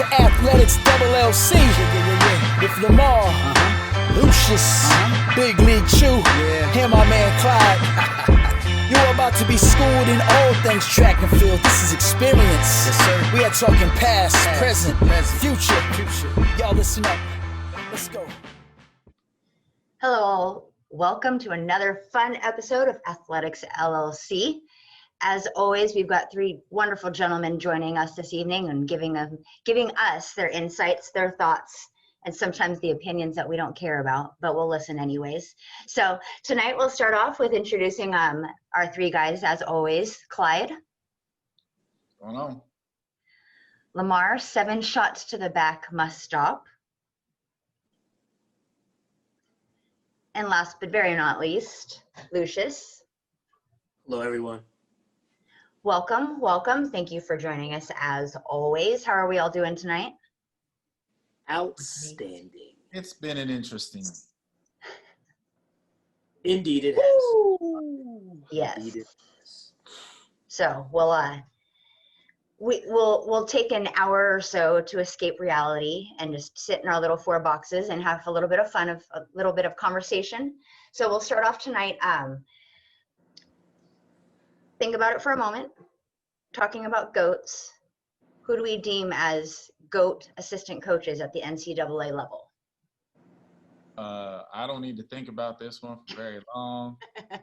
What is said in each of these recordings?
to Athletics LLC with Lamar, Lucius, Big League Chew, and my man Clyde. You're about to be schooled in all things track and field. This is experience. Yes, sir. We are talking past, present, future. Y'all listen up. Let's go. Hello all. Welcome to another fun episode of Athletics LLC. As always, we've got three wonderful gentlemen joining us this evening and giving us their insights, their thoughts, and sometimes the opinions that we don't care about, but we'll listen anyways. So tonight we'll start off with introducing our three guys, as always. Clyde. What's going on? Lamar, 7 shots to the back, must stop. And last but very not least, Lucius. Hello, everyone. Welcome. Thank you for joining us as always. How are we all doing tonight? Outstanding. It's been an interesting. Indeed, it has. Yes. Indeed it has. So we'll take an hour or so to escape reality and just sit in our little 4 boxes and have a little bit of fun, a little bit of conversation. So we'll start off tonight. Think about it for a moment. Talking about GOATs, who do we deem as GOAT assistant coaches at the NCAA level? I don't need to think about this one for very long.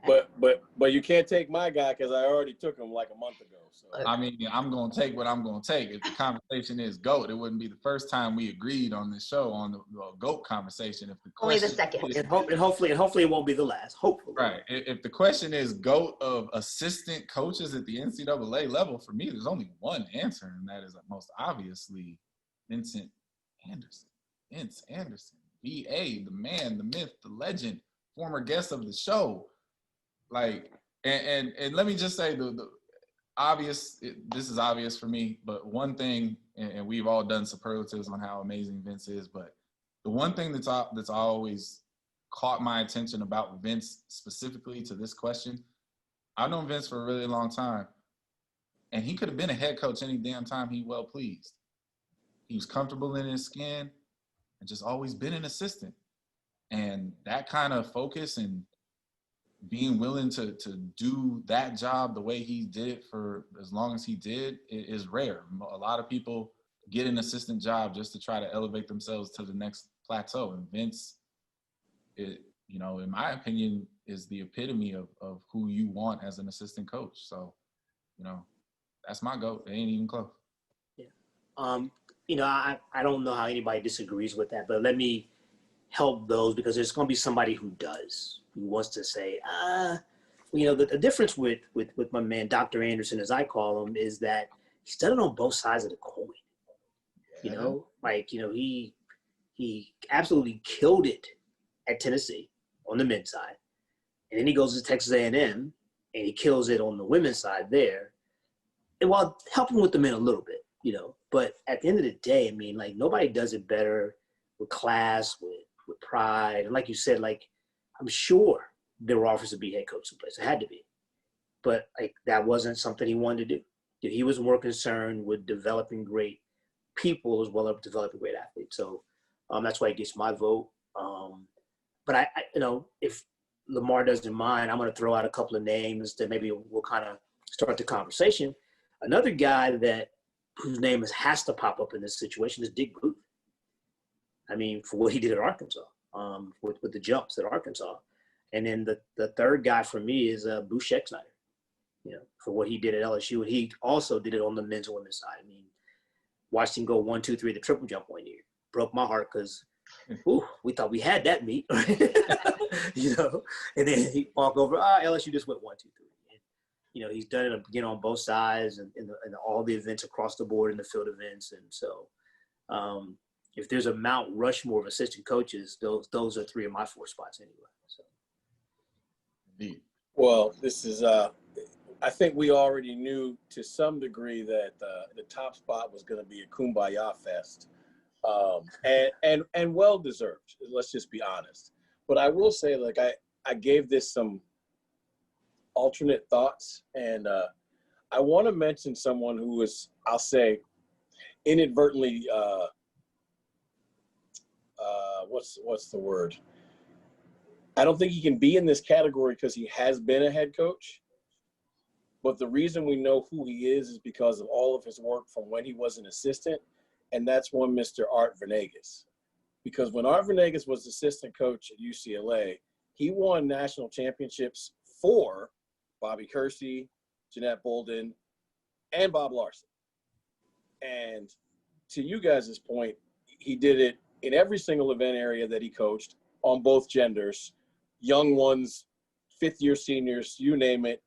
But you can't take my guy because I already took him like a month ago. So I mean, I'm going to take what I'm going to take. If the conversation is GOAT, it wouldn't be the first time we agreed on this show on the GOAT conversation. If the Only the question second. is- And hopefully it won't be the last. Hopefully. Right. If the question is GOAT of assistant coaches at the NCAA level, for me, there's only one answer, and that is most obviously Vince Anderson. VA, the man, the myth, the legend, former guest of the show. Like, and let me just say the obvious, this is obvious for me, but one thing, and we've all done superlatives on how amazing Vince is, but the one thing that's always caught my attention about Vince specifically to this question, I've known Vince for a really long time, and he could have been a head coach any damn time he well pleased. He was comfortable in his skin and just always been an assistant. And that kind of focus and being willing to do that job the way he did for as long as he did is rare. A lot of people get an assistant job just to try to elevate themselves to the next plateau. And Vince, in my opinion, is the epitome of who you want as an assistant coach. So, that's my GOAT. It ain't even close. Yeah. I don't know how anybody disagrees with that, but let me help those because there's going to be somebody who wants to say, the difference with my man, Dr. Anderson, as I call him, is that he's done it on both sides of the coin. He absolutely killed it at Tennessee on the men's side. And then he goes to Texas A&M and he kills it on the women's side there. And while helping with the men a little bit, but at the end of the day, I mean, like, nobody does it better with class, with pride. And like you said, like, I'm sure there were offers to be head coach someplace. It had to be. But, like, that wasn't something he wanted to do. He was more concerned with developing great people as well as developing great athletes. So that's why he gets my vote. But I if Lamar doesn't mind, I'm going to throw out a couple of names that maybe we'll kind of start the conversation. Another guy whose name has to pop up in this situation is Dick Booth. I mean, for what he did at Arkansas, with the jumps at Arkansas. And then the third guy for me is Bruce Schexnayder, for what he did at LSU. And he also did it on the men's and women's side. I mean, watched him go 1, 2, 3 the triple jump one year. Broke my heart because we thought we had that meet, And then he walked over, LSU just went 1, 2, 3. He's done it again on both sides and in all the events across the board in the field events. And so if there's a Mount Rushmore of assistant coaches, those are 3 of my 4 spots anyway. So. Indeed. well, this is I think we already knew to some degree that the top spot was going to be a Kumbaya fest, and well deserved. Let's just be honest. But I will say, like, I gave this some alternate thoughts, and I want to mention someone who was, I'll say, inadvertently, what's the word? I don't think he can be in this category because he has been a head coach. But the reason we know who he is because of all of his work from when he was an assistant, and that's one Mr. Art Venegas. Because when Art Venegas was assistant coach at UCLA, he won national championships for Bobby Kersey, Jeanette Bolden, and Bob Larson. And to you guys' point, he did it in every single event area that he coached on both genders, young ones, fifth-year seniors, you name it.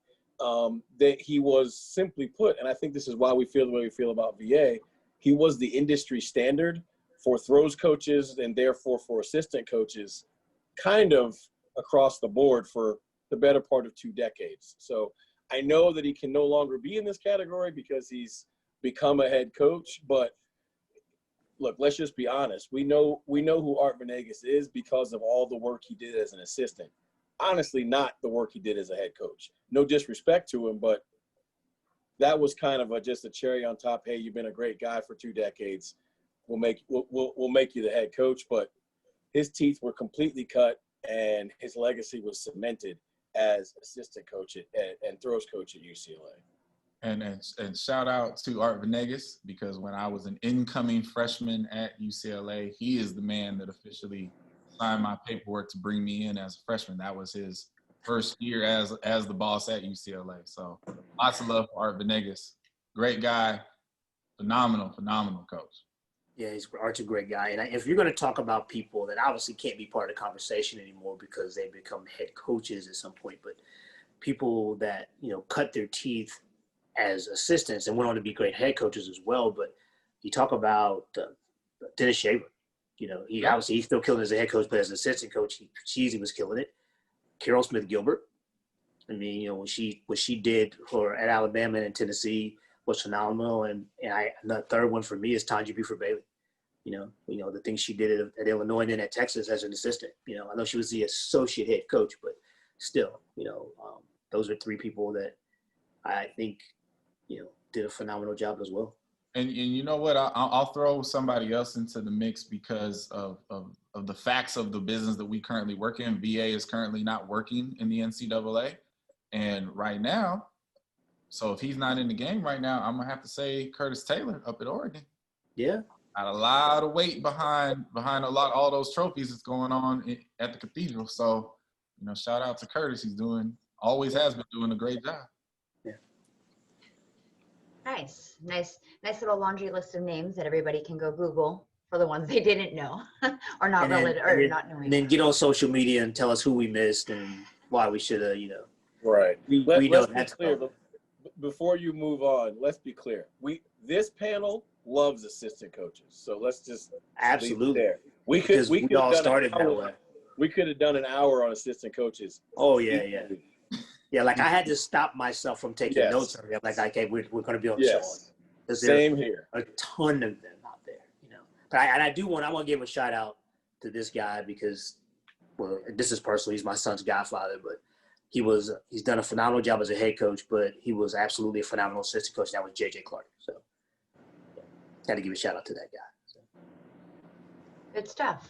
That he was, simply put, and I think this is why we feel the way we feel about VA, he was the industry standard for throws coaches and therefore for assistant coaches kind of across the board for the better part of 2 decades. So I know that he can no longer be in this category because he's become a head coach, but look, let's just be honest. We know who Art Venegas is because of all the work he did as an assistant. Honestly, not the work he did as a head coach. No disrespect to him, but that was kind of just a cherry on top. Hey, you've been a great guy for 2 decades. We'll make you the head coach. But his teeth were completely cut, and his legacy was cemented as assistant coach and throws coach at UCLA. And shout out to Art Venegas, because when I was an incoming freshman at UCLA, he is the man that officially signed my paperwork to bring me in as a freshman. That was his first year as the boss at UCLA. So lots of love for Art Venegas. Great guy, phenomenal coach. Yeah, Art's a great guy. And if you're going to talk about people that obviously can't be part of the conversation anymore because they become head coaches at some point, but people that, cut their teeth as assistants and went on to be great head coaches as well. But you talk about Dennis Shaver. He obviously he's still killing as a head coach, but as an assistant coach, he was killing it. Carol Smith Gilbert. I mean, what she did at Alabama and Tennessee was phenomenal. And the third one for me is Tanja Buford Bailey. The things she did at Illinois and then at Texas as an assistant. I know she was the associate head coach, but still, those are 3 people that I think, did a phenomenal job as well. And you know what? I'll throw somebody else into the mix because of the facts of the business that we currently work in. VA is currently not working in the NCAA. And right now, so if he's not in the game right now, I'm going to have to say Curtis Taylor up at Oregon. Yeah. Got a lot of weight behind all those trophies that's going on at the Cathedral. So, shout out to Curtis. Always has been doing a great job. Yeah. Nice little laundry list of names that everybody can go Google for the ones they didn't know or not related or not knowing. And then get on social media and tell us who we missed and why we should have, Right. Let's be clear. Before you move on, let's be clear. This panel loves assistant coaches, so let's just absolutely. There. We all started that way. We could have done an hour on assistant coaches. Oh yeah. Yeah, like I had to stop myself from taking notes. I'm like, okay, we're going to be on the show. Same here. A ton of them out there, But I want to give a shout out to this guy because, well, this is personal. He's my son's godfather, but he's done a phenomenal job as a head coach, but he was absolutely a phenomenal assistant coach. That was J.J. Clark. So, had to give a shout out to that guy. So. Good stuff.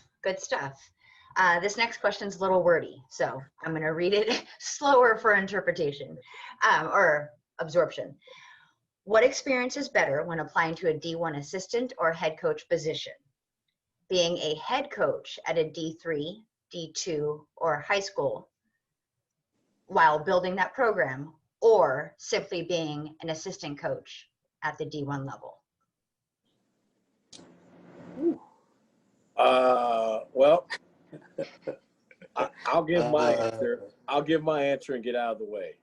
This next question is a little wordy, so I'm going to read it slower for interpretation or absorption. What experience is better when applying to a D1 assistant or head coach position? Being a head coach at a D3, D2, or high school while building that program, or simply being an assistant coach at the D1 level? Well, I'll give my answer. I'll give my answer and get out of the way.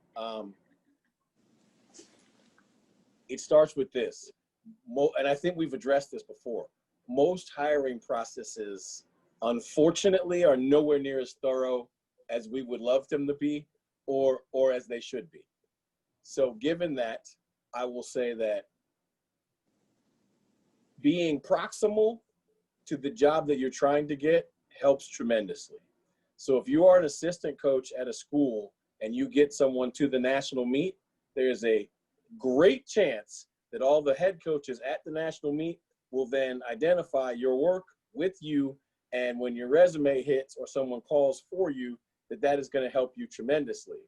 It starts with this, and I think we've addressed this before. Most hiring processes, unfortunately, are nowhere near as thorough as we would love them to be, or as they should be. So given that, I will say that being proximal to the job that you're trying to get helps tremendously. So if you are an assistant coach at a school and you get someone to the national meet, there's a great chance that all the head coaches at the national meet will then identify your work with you, and when your resume hits or someone calls for you, that is going to help you tremendously.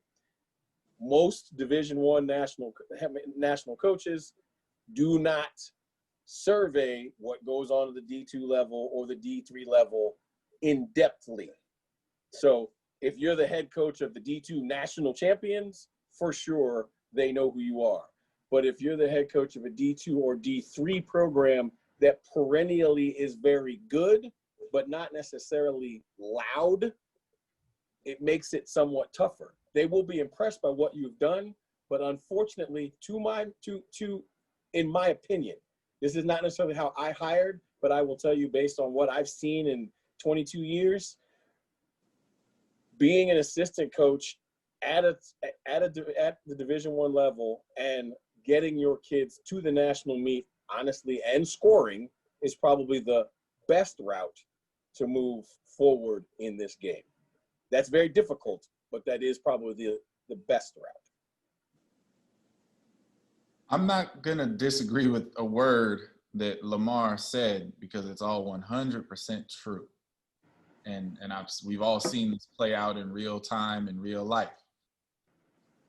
Most Division I national coaches do not survey what goes on at the D2 level or the D3 level in-depthly. So if you're the head coach of the D2 national champions, for sure, they know who you are. But if you're the head coach of a D2 or D3 program that perennially is very good, but not necessarily loud, it makes it somewhat tougher. They will be impressed by what you've done, but unfortunately, in my opinion, this is not necessarily how I hired, but I will tell you based on what I've seen in 22 years, being an assistant coach at the Division I level and getting your kids to the national meet, honestly, and scoring is probably the best route to move forward in this game. That's very difficult, but that is probably the best route. I'm not going to disagree with a word that Lamar said because it's all 100% true. And we've all seen this play out in real time, in real life.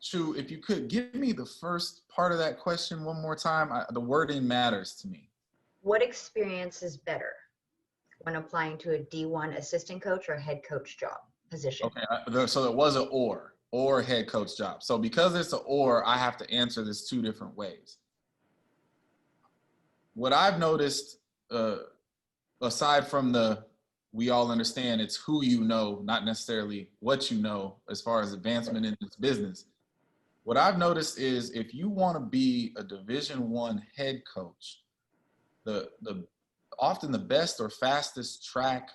Chu, if you could give me the first part of that question one more time. The wording matters to me. What experience is better when applying to a D1 assistant coach or head coach job position? Okay, so it was an or head coach job. So because it's an or, I have to answer this two different ways. What I've noticed, aside from we all understand it's who you know, not necessarily what you know as far as advancement in this business. What I've noticed is if you want to be a Division I head coach, often the best or fastest track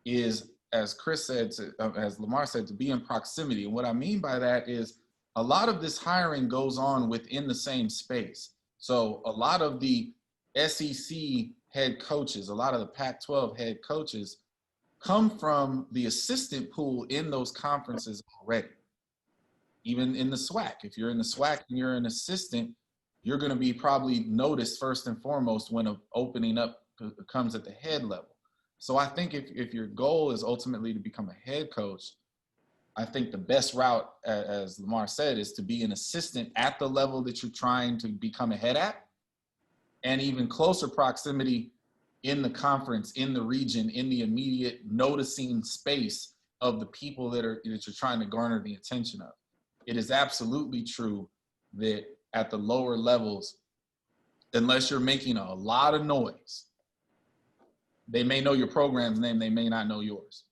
is, as Chris said, as Lamar said, to be in proximity. And what I mean by that is a lot of this hiring goes on within the same space. So a lot of the SEC head coaches, a lot of the Pac-12 head coaches come from the assistant pool in those conferences already. Even in the SWAC, if you're in the SWAC and you're an assistant, you're going to be probably noticed first and foremost when an opening up comes at the head level. So I think if your goal is ultimately to become a head coach, I think the best route, as Lamar said, is to be an assistant at the level that you're trying to become a head at, and even closer proximity in the conference, in the region, in the immediate noticing space of the people that you're trying to garner the attention of. It is absolutely true that at the lower levels, unless you're making a lot of noise, they may know your program's name, they may not know yours.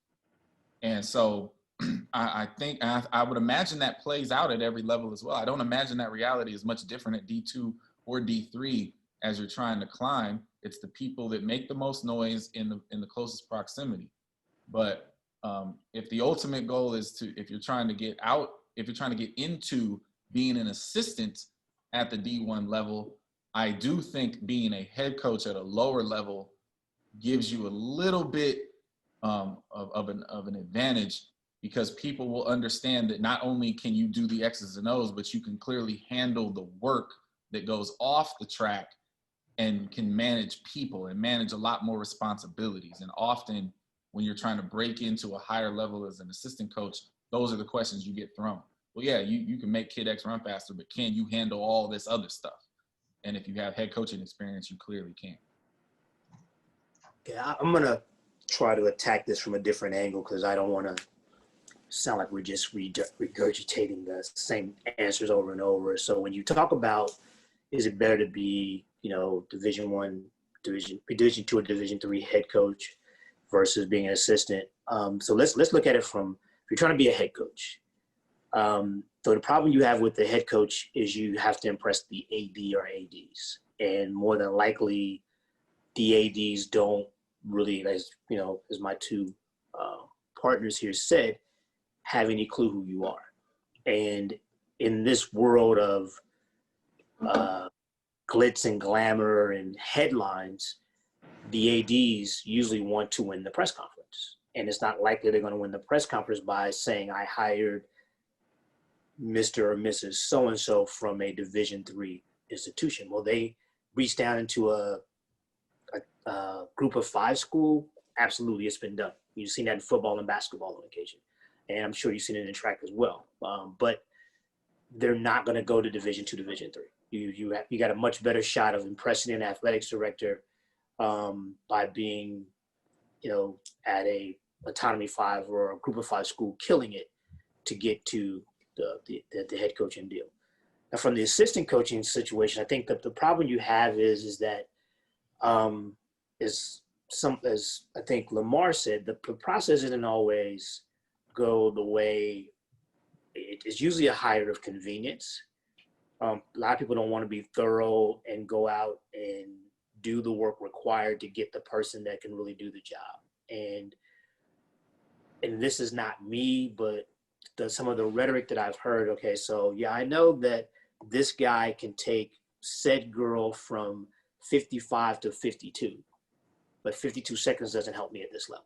And so I think, I would imagine that plays out at every level as well. I don't imagine that reality is much different at D2 or D3 as you're trying to climb. It's the people that make the most noise in the closest proximity. But if the ultimate goal is if you're trying to get into being an assistant at the D1 level, I do think being a head coach at a lower level gives you a little bit of an advantage, because people will understand that not only can you do the X's and O's, but you can clearly handle the work that goes off the track and can manage people and manage a lot more responsibilities. And often when you're trying to break into a higher level as an assistant coach, those are the questions you get thrown. Well, yeah, you can make Kid X run faster, but can you handle all this other stuff? And if you have head coaching experience, you clearly can. Yeah, I'm going to try to attack this from a different angle, because I don't want to sound like we're just regurgitating the same answers over and over. So when you talk about, is it better to be, Division I, Division II, or Division III head coach versus being an assistant? So let's look at it from, if you're trying to be a head coach. So the problem you have with the head coach is you have to impress the AD or ADs, and more than likely, the ADs don't really, as my two partners here said, have any clue who you are. And in this world of glitz and glamour and headlines, the ADs usually want to win the press conference. And it's not likely they're going to win the press conference by saying, I hired Mr. or Mrs. So-and-so from a Division III institution. Well, they reach down into a group of 5 school, absolutely, it's been done. You've seen that in football and basketball on occasion, and I'm sure you've seen it in track as well. But they're not going to go to Division II, Division III. You got a much better shot of impressing an athletics director by being, at a autonomy 5 or a group of 5 school, killing it to get to the head coaching deal. Now, from the assistant coaching situation, I think that the problem you have is that as I think Lamar said, the process didn't always go the way. It's usually a hire of convenience. A lot of people don't want to be thorough and go out and do the work required to get the person that can really do the job. And this is not me, but some of the rhetoric that I've heard. Okay, so yeah, I know that this guy can take said girl from 55 to 52, but 52 seconds doesn't help me at this level.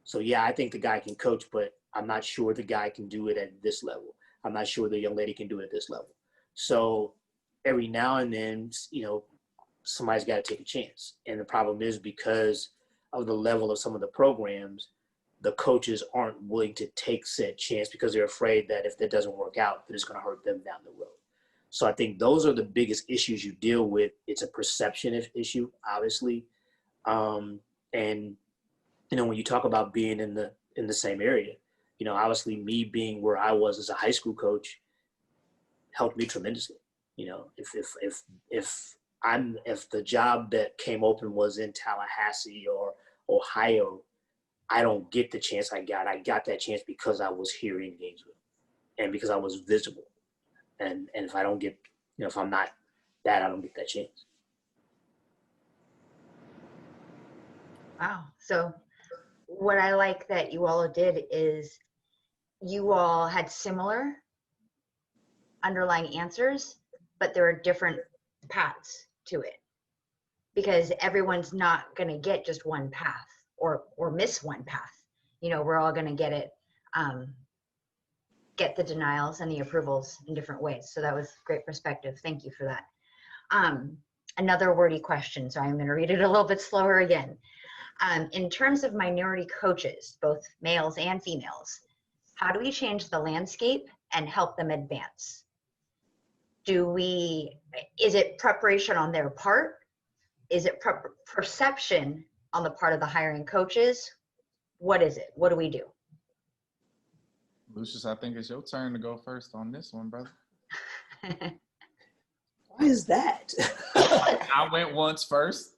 So yeah, I think the guy can coach, but I'm not sure the guy can do it at this level. I'm not sure the young lady can do it at this level. So every now and then, somebody's got to take a chance. And the problem is, because of the level of some of the programs, the coaches aren't willing to take said chance because they're afraid that if that doesn't work out, that it's going to hurt them down the road. So I think those are the biggest issues you deal with. It's a perception issue, obviously. And, when you talk about being in the same area, obviously me being where I was as a high school coach helped me tremendously. If the job that came open was in Tallahassee or Ohio, I don't get the chance I got. I got that chance because I was here in Gainesville and because I was visible. And if I don't get, if I'm not that, I don't get that chance. Wow. So what I like that you all did is you all had similar underlying answers, but there are different paths to it, because everyone's not going to get just one path or miss one path. We're all going to get it, get the denials and the approvals in different ways. So that was great perspective. Thank you for that. Another wordy question, so I'm going to read it a little bit slower again. In terms of minority coaches, both males and females, how do we change the landscape and help them advance? Is it preparation on their part? Is it perception on the part of the hiring coaches? What is it? What do we do? Lucius, I think it's your turn to go first on this one, brother. Why is that? I went once first.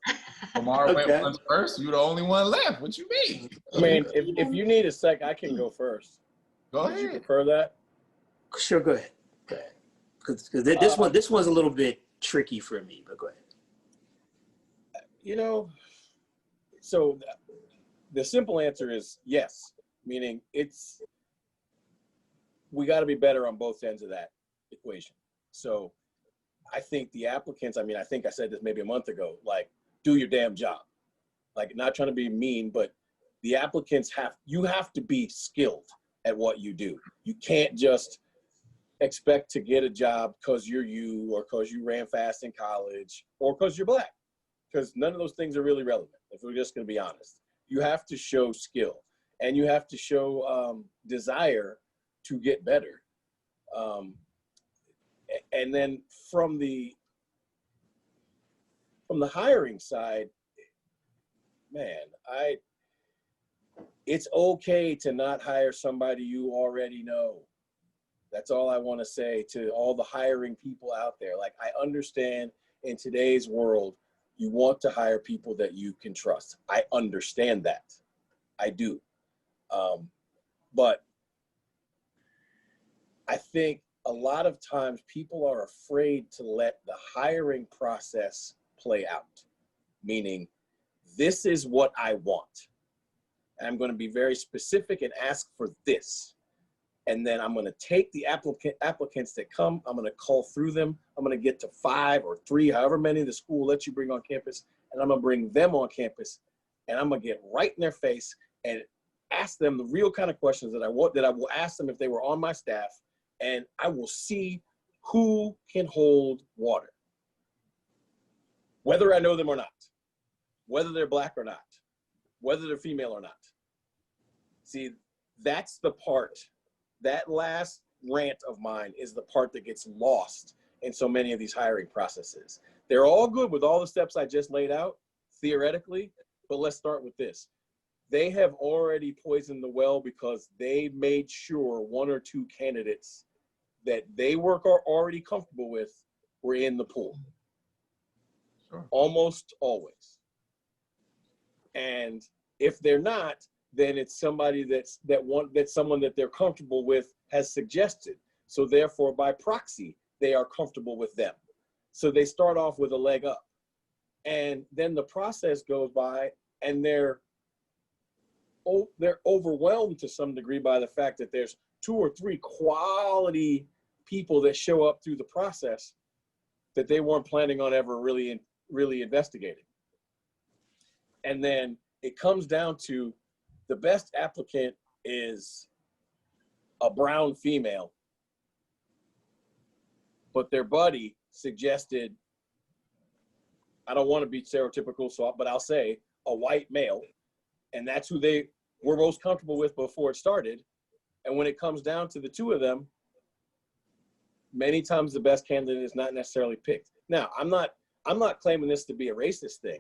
Lamar went once first. You the only one left. What you mean? I mean, if you need a sec, I can go first. Go ahead. Would you prefer that? Sure, go ahead. Because this one's a little bit tricky for me, but go ahead. So the simple answer is yes, meaning we got to be better on both ends of that equation. So I think the applicants, I think I said this maybe a month ago, do your damn job. Not trying to be mean, but the applicants you have to be skilled at what you do. You can't just expect to get a job because you're you, or because you ran fast in college, or because you're black, because none of those things are really relevant, if we're just going to be honest. You have to show skill, and you have to show desire to get better. And then from the hiring side, man, it's okay to not hire somebody you already know. That's all I want to say to all the hiring people out there. I understand in today's world, you want to hire people that you can trust. I understand that. I do. But I think a lot of times people are afraid to let the hiring process play out, meaning this is what I want. And I'm going to be very specific and ask for this. And then I'm going to take the applicants that come, I'm going to call through them. I'm going to get to 5 or 3, however many the school lets you bring on campus, and I'm going to bring them on campus, and I'm going to get right in their face and ask them the real kind of questions that I will ask them if they were on my staff, and I will see who can hold water, whether I know them or not. whether they're black or not, whether they're female or not. See, that's the part, that last rant of mine is the part that gets lost in so many of these hiring processes. They're all good with all the steps I just laid out, theoretically, but let's start with this. They have already poisoned the well because they made sure one or two candidates that they were already comfortable with were in the pool. Sure. Almost always. And if they're not, then it's somebody that's someone that they're comfortable with has suggested. So therefore, by proxy, they are comfortable with them. So they start off with a leg up. And then the process goes by and they're overwhelmed to some degree by the fact that there's 2 or 3 quality people that show up through the process that they weren't planning on ever really investigating. And then it comes down to the best applicant is a brown female, but their buddy suggested, I don't want to be stereotypical, but I'll say a white male, and that's who they were most comfortable with before it started. And when it comes down to the two of them, many times the best candidate is not necessarily picked. Now, I'm not claiming this to be a racist thing.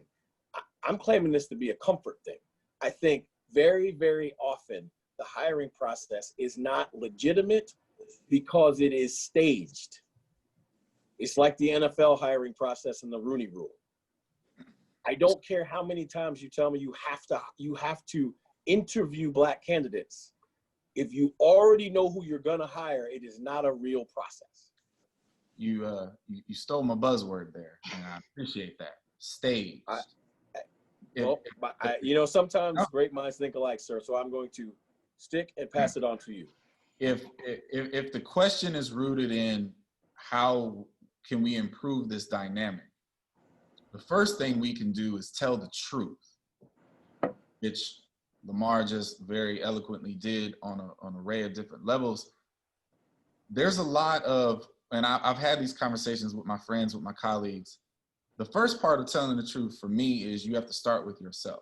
I'm claiming this to be a comfort thing. I think very, very often the hiring process is not legitimate because it is staged. It's like the NFL hiring process and the Rooney Rule. I don't care how many times you tell me you have to interview black candidates. If you already know who you're gonna hire, it is not a real process. You stole my buzzword there, and I appreciate that. Staged. Sometimes great minds think alike, sir. So I'm going to stick and pass it on to you. If the question is rooted in how can we improve this dynamic, the first thing we can do is tell the truth, which Lamar just very eloquently did on an array of different levels. There's a lot of, and I've had these conversations with my friends, with my colleagues. The first part of telling the truth for me is you have to start with yourself.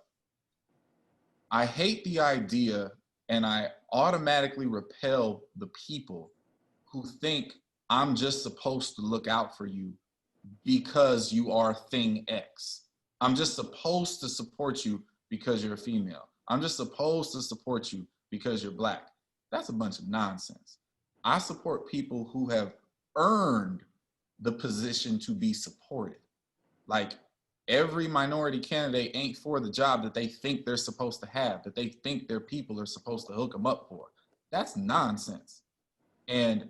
I hate the idea, and I automatically repel the people who think I'm just supposed to look out for you because you are thing X. I'm just supposed to support you because you're a female. I'm just supposed to support you because you're black. That's a bunch of nonsense. I support people who have earned the position to be supported. Like, every minority candidate ain't for the job that they think they're supposed to have, that they think their people are supposed to hook them up for. That's nonsense. And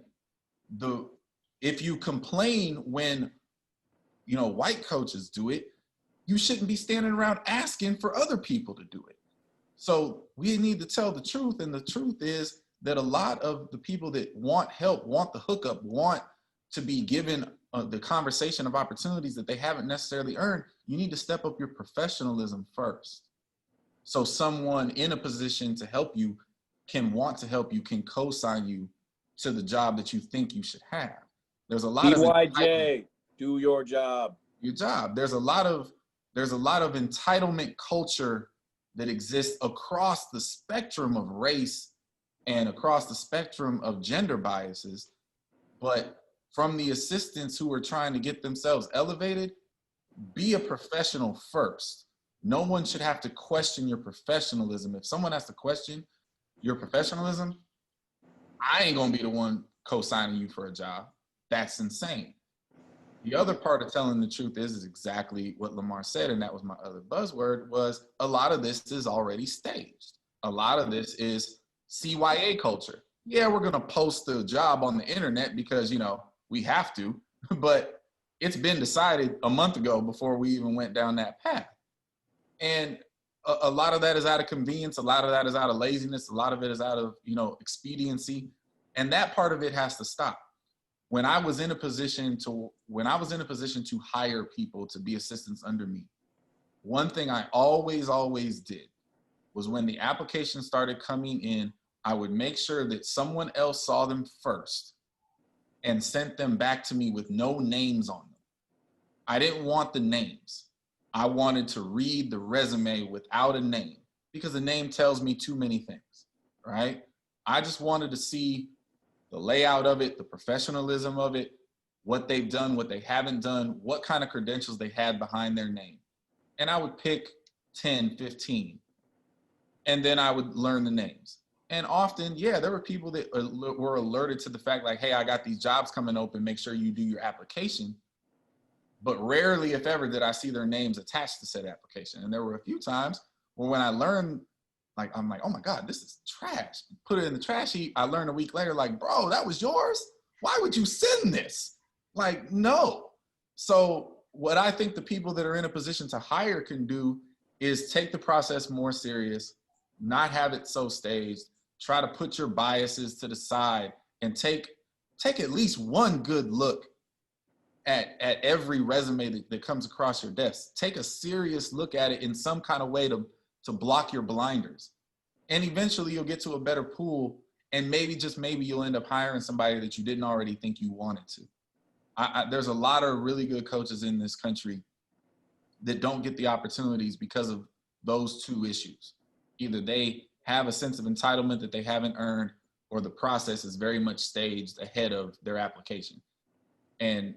if you complain when, white coaches do it, you shouldn't be standing around asking for other people to do it. So we need to tell the truth. And the truth is that a lot of the people that want help, want the hookup, want to be given the conversation of opportunities that they haven't necessarily earned, you need to step up your professionalism first. So someone in a position to help you can want to help you, can co-sign you to the job that you think you should have. There's a lot of BYJ, do your job. Your job. There's a lot of entitlement culture that exists across the spectrum of race and across the spectrum of gender biases. But from the assistants who are trying to get themselves elevated, be a professional first. No one should have to question your professionalism. If someone has to question your professionalism, I ain't gonna be the one co-signing you for a job. That's insane. The other part of telling the truth is exactly what Lamar said, and that was my other buzzword, was a lot of this is already staged. A lot of this is CYA culture. Yeah, we're gonna post the job on the internet because, we have to, but it's been decided a month ago before we even went down that path. And a lot of that is out of convenience. A lot of that is out of laziness. A lot of it is out of, expediency. And that part of it has to stop. When I was in a position to hire people to be assistants under me, one thing I always did was when the application started coming in, I would make sure that someone else saw them first and sent them back to me with no names on them. I didn't want the names. I wanted to read the resume without a name because the name tells me too many things, right? I just wanted to see the layout of it, the professionalism of it, what they've done, what they haven't done, what kind of credentials they had behind their name. And I would pick 10, 15, and then I would learn the names. And often, yeah, there were people that were alerted to the fact like, hey, I got these jobs coming open, make sure you do your application. But rarely, if ever, did I see their names attached to said application. And there were a few times where when I learned, like, I'm like, oh my God, this is trash. Put it in the trash heap. I learned a week later, like, bro, that was yours? Why would you send this? Like, no. So what I think the people that are in a position to hire can do is take the process more serious, not have it so staged, try to put your biases to the side and take at least one good look at every resume that comes across your desk. Take a serious look at it in some kind of way to block your blinders. And eventually you'll get to a better pool, and maybe, just maybe, you'll end up hiring somebody that you didn't already think you wanted to. There's a lot of really good coaches in this country that don't get the opportunities because of those two issues. Either they have a sense of entitlement that they haven't earned, or the process is very much staged ahead of their application. And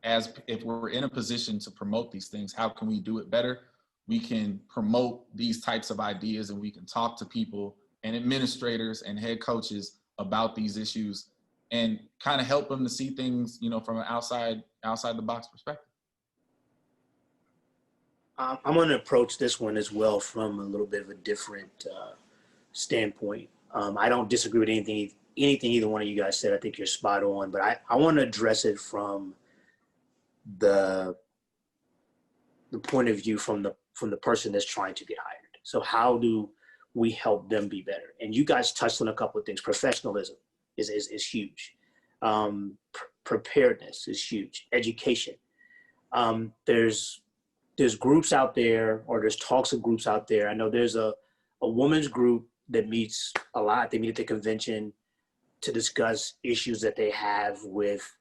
if we're in a position to promote these things, how can we do it better? We can promote these types of ideas, and we can talk to people and administrators and head coaches about these issues and kind of help them to see things, from an outside the box perspective. I'm going to approach this one as well from a little bit of a different standpoint. I don't disagree with anything either one of you guys said. I think you're spot on, but I want to address it from the point of view from the person that's trying to get hired. So how do we help them be better? And you guys touched on a couple of things. Professionalism is huge. Preparedness is huge. Education. There's groups out there, or there's talks of groups out there. I know there's a women's group that meets a lot. They meet at the convention to discuss issues that they have with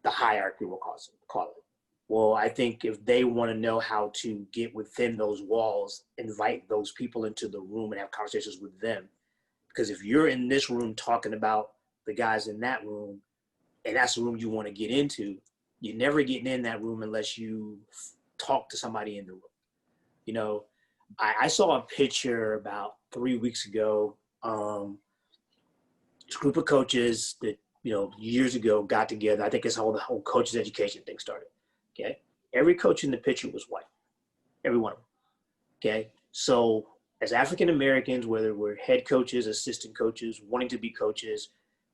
the hierarchy, we'll call it. Well, I think if they want to know how to get within those walls, invite those people into the room and have conversations with them. Because if you're in this room talking about the guys in that room, and that's the room you want to get into, you're never getting in that room unless you talk to somebody in the room. I saw a picture about 3 weeks ago. This group of coaches that, years ago got together. I think it's how the whole coaches education thing started. Okay. Every coach in the picture was white. Every one of them. Okay. So as African Americans, whether we're head coaches, assistant coaches, wanting to be coaches,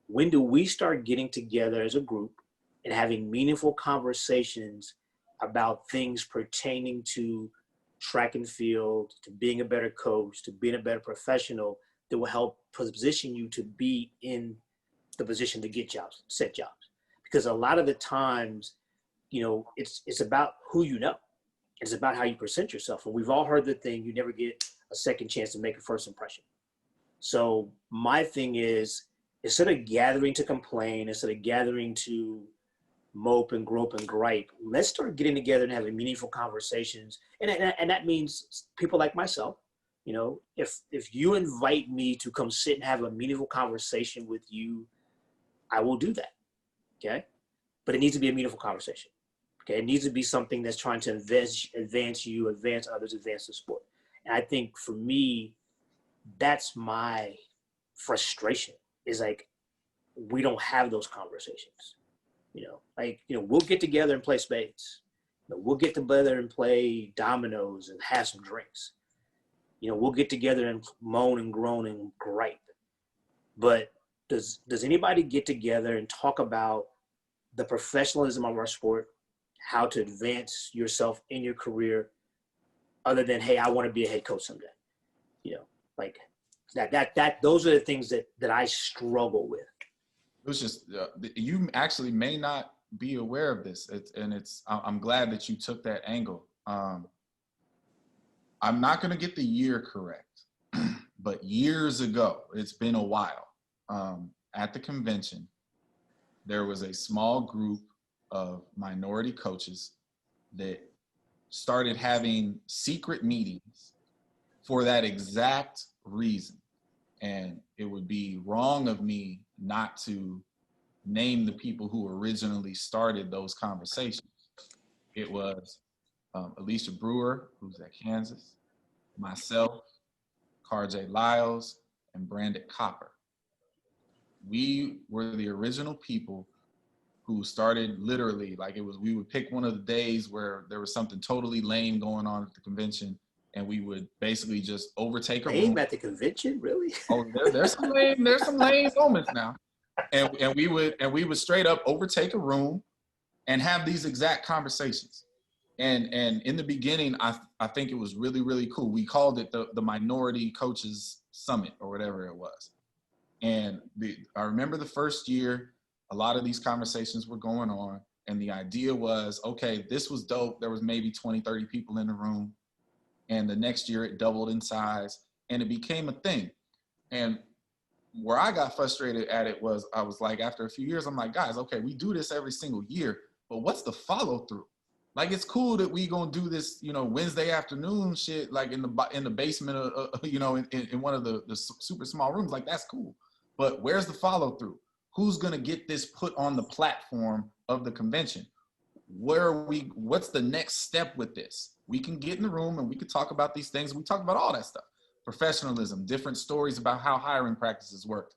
when do we start getting together as a group and having meaningful conversations about things pertaining to track and field, to being a better coach, to being a better professional, that will help position you to be in the position to get jobs, set jobs? Because a lot of the times, it's about who you know. It's about how you present yourself. And we've all heard the thing, you never get a second chance to make a first impression. So my thing is, instead of gathering to complain, instead of gathering to mope and grope and gripe, let's start getting together and having meaningful conversations. And that means people like myself. If you invite me to come sit and have a meaningful conversation with you, I will do that. Okay. But it needs to be a meaningful conversation. Okay. It needs to be something that's trying to advance you, advance others, advance the sport. And I think for me, that's my frustration, is like, we don't have those conversations. We'll get together and play spades. We'll get together and play dominoes and have some drinks. We'll get together and moan and groan and gripe. But does anybody get together and talk about the professionalism of our sport, how to advance yourself in your career, other than, hey, I want to be a head coach someday? Those are the things that I struggle with. It was just, you actually may not be aware of this. I'm glad that you took that angle. I'm not going to get the year correct, but years ago, it's been a while, at the convention, there was a small group of minority coaches that started having secret meetings for that exact reason. And it would be wrong of me not to name the people who originally started those conversations. It was Alicia Brewer, who's at Kansas, myself, CarJ Lyles, and Brandon Copper. We were the original people who started literally, like it was, we would pick one of the days where there was something totally lame going on at the convention, and we would basically just overtake a room. Lame at the convention, really? Oh, there's some lame moments now. And we would straight up overtake a room and have these exact conversations. And in the beginning, I think it was really, really cool. We called it the Minority Coaches Summit or whatever it was. And I remember the first year, a lot of these conversations were going on, and the idea was, okay, this was dope. There was maybe 20, 30 people in the room. And the next year it doubled in size and it became a thing. And where I got frustrated at it was, I was like, after a few years, I'm like, guys, okay, we do this every single year, but what's the follow through? Like, it's cool that we gonna do this, you know, Wednesday afternoon shit, like in the basement of, you know, in one of the super small rooms. Like, that's cool. But where's the follow through? Who's gonna get this put on the platform of the convention? What's the next step with this? We can get in the room and we can talk about these things. We talk about all that stuff. Professionalism, different stories about how hiring practices worked,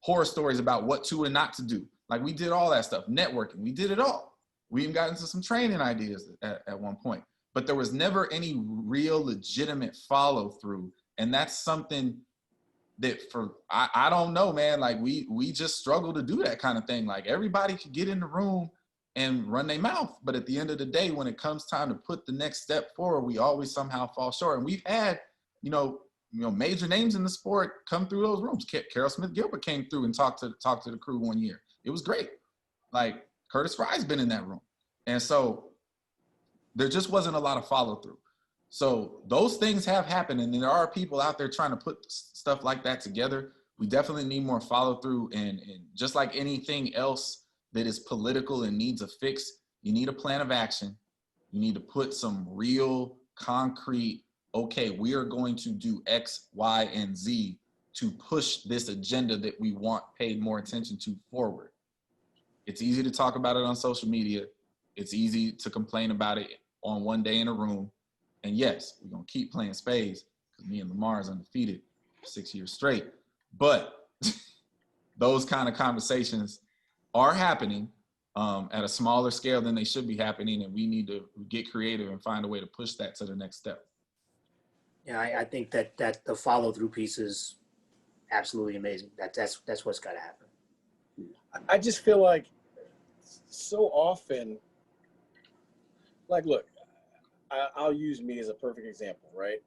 horror stories about what to and not to do. Like, we did all that stuff. Networking, we did it all. We even got into some training ideas at one point, but there was never any real legitimate follow through. And that's something that I don't know, man, like we just struggle to do that kind of thing. Like, everybody could get in the room and run their mouth, but at the end of the day, when it comes time to put the next step forward, we always somehow fall short. And we've had, you know, major names in the sport come through those rooms. Carol Smith Gilbert came through and talked to the crew one year. It was great. Like, Curtis Fry's been in that room. And so there just wasn't a lot of follow through. So those things have happened, and there are people out there trying to put stuff like that together. We definitely need more follow through, and just like anything else that is political and needs a fix, you need a plan of action. You need to put some real concrete, okay, we are going to do X, Y, and Z to push this agenda that we want paid more attention to forward. It's easy to talk about it on social media. It's easy to complain about it on one day in a room. And yes, we're gonna keep playing spades because me and Lamar is undefeated 6 years straight. But those kind of conversations are happening at a smaller scale than they should be happening, and we need to get creative and find a way to push that to the next step. Yeah, I think that the follow through piece is absolutely amazing. That's what's got to happen. I just feel like so often, like, look, I'll use me as a perfect example, right?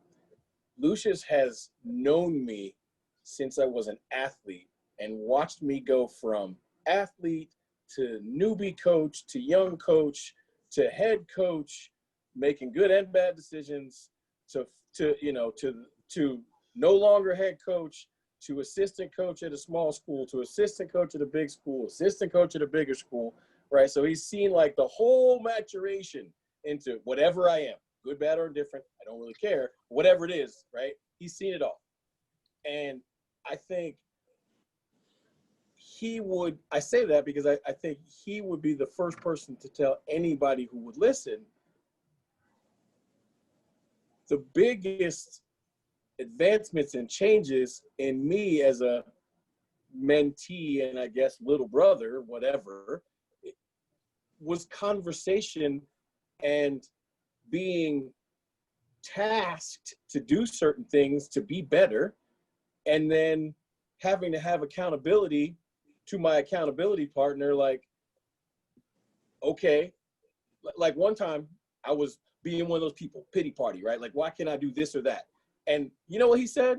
Lucius has known me since I was an athlete and watched me go from athlete to newbie coach to young coach to head coach, making good and bad decisions, to no longer head coach, to assistant coach at a small school, to assistant coach at a big school, assistant coach at a bigger school, right? So he's seen like the whole maturation into whatever I am, good, bad, or indifferent. I don't really care, whatever it is, right? He's seen it all. And I think I say that because I think he would be the first person to tell anybody who would listen, the biggest advancements and changes in me as a mentee and I guess little brother, whatever, was conversation and being tasked to do certain things to be better, and then having to have accountability to my accountability partner. Like, okay, like one time I was being one of those people, pity party, right? Like, why can't I do this or that? And you know what he said?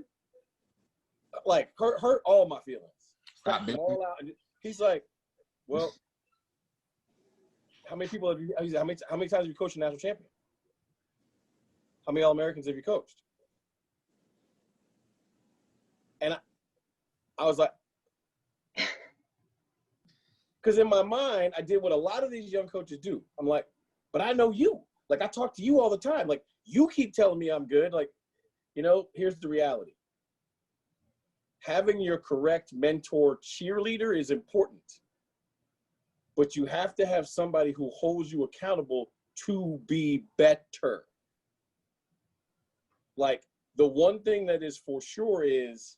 Like, hurt all my feelings. Stop them all out. And he's like, well, how many people have you, how many times have you coached a national champion? How many All-Americans have you coached? And I was like, because in my mind, I did what a lot of these young coaches do. I'm like, but I know you. Like, I talk to you all the time. Like, you keep telling me I'm good. Like, you know, here's the reality. Having your correct mentor cheerleader is important, but you have to have somebody who holds you accountable to be better. Like, the one thing that is for sure is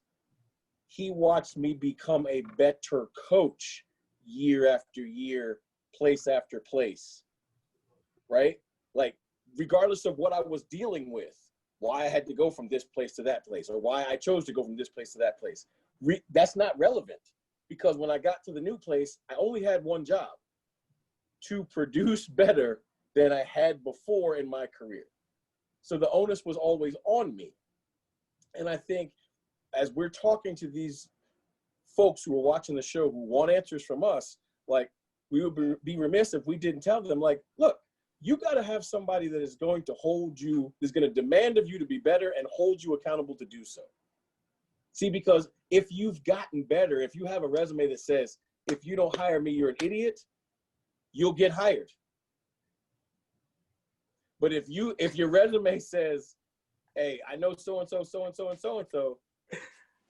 he watched me become a better coach year after year, place after place, right? Like, regardless of what I was dealing with, why I had to go from this place to that place, or why I chose to go from this place to that place, that's not relevant, because when I got to the new place, I only had one job: to produce better than I had before in my career. So the onus was always on me. And I think as we're talking to these folks who are watching the show who want answers from us, like, we would be remiss if we didn't tell them, like, look, you got to have somebody that is going to hold you, is going to demand of you to be better and hold you accountable to do so. See, because if you've gotten better, if you have a resume that says, if you don't hire me, you're an idiot, you'll get hired. But if your resume says, hey, I know so-and-so, so-and-so, and so-and-so,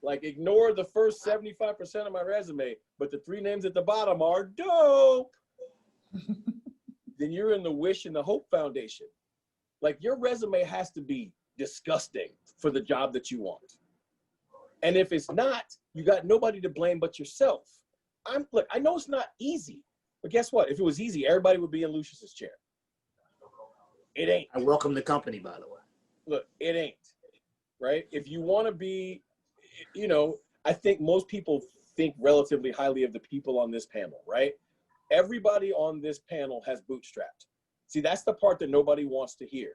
like, ignore the first 75% of my resume, but the 3 names at the bottom are dope, then you're in the wish and the hope foundation. Like, your resume has to be disgusting for the job that you want. And if it's not, you got nobody to blame but yourself. Look, I know it's not easy, but guess what? If it was easy, everybody would be in Lucius's chair. It ain't. I welcome the company, by the way. Look, it ain't, right? If you want to be, you know, I think most people think relatively highly of the people on this panel, right? Everybody on this panel has bootstrapped. See, that's the part that nobody wants to hear.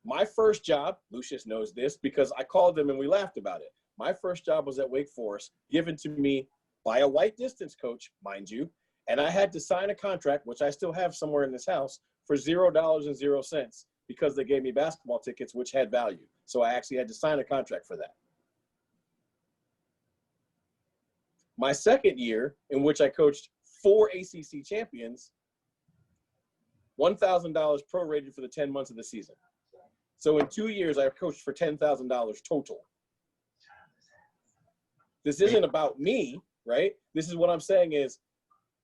My first job, Lucius knows this because I called him and we laughed about it. My first job was at Wake Forest, given to me by a white distance coach, mind you, and I had to sign a contract, which I still have somewhere in this house, for $0.00 because they gave me basketball tickets, which had value. So I actually had to sign a contract for that. My second year, in which I coached 4 ACC champions, $1,000 prorated for the 10 months of the season. So in 2 years, I coached for $10,000 total. This isn't about me, right? This is what I'm saying is,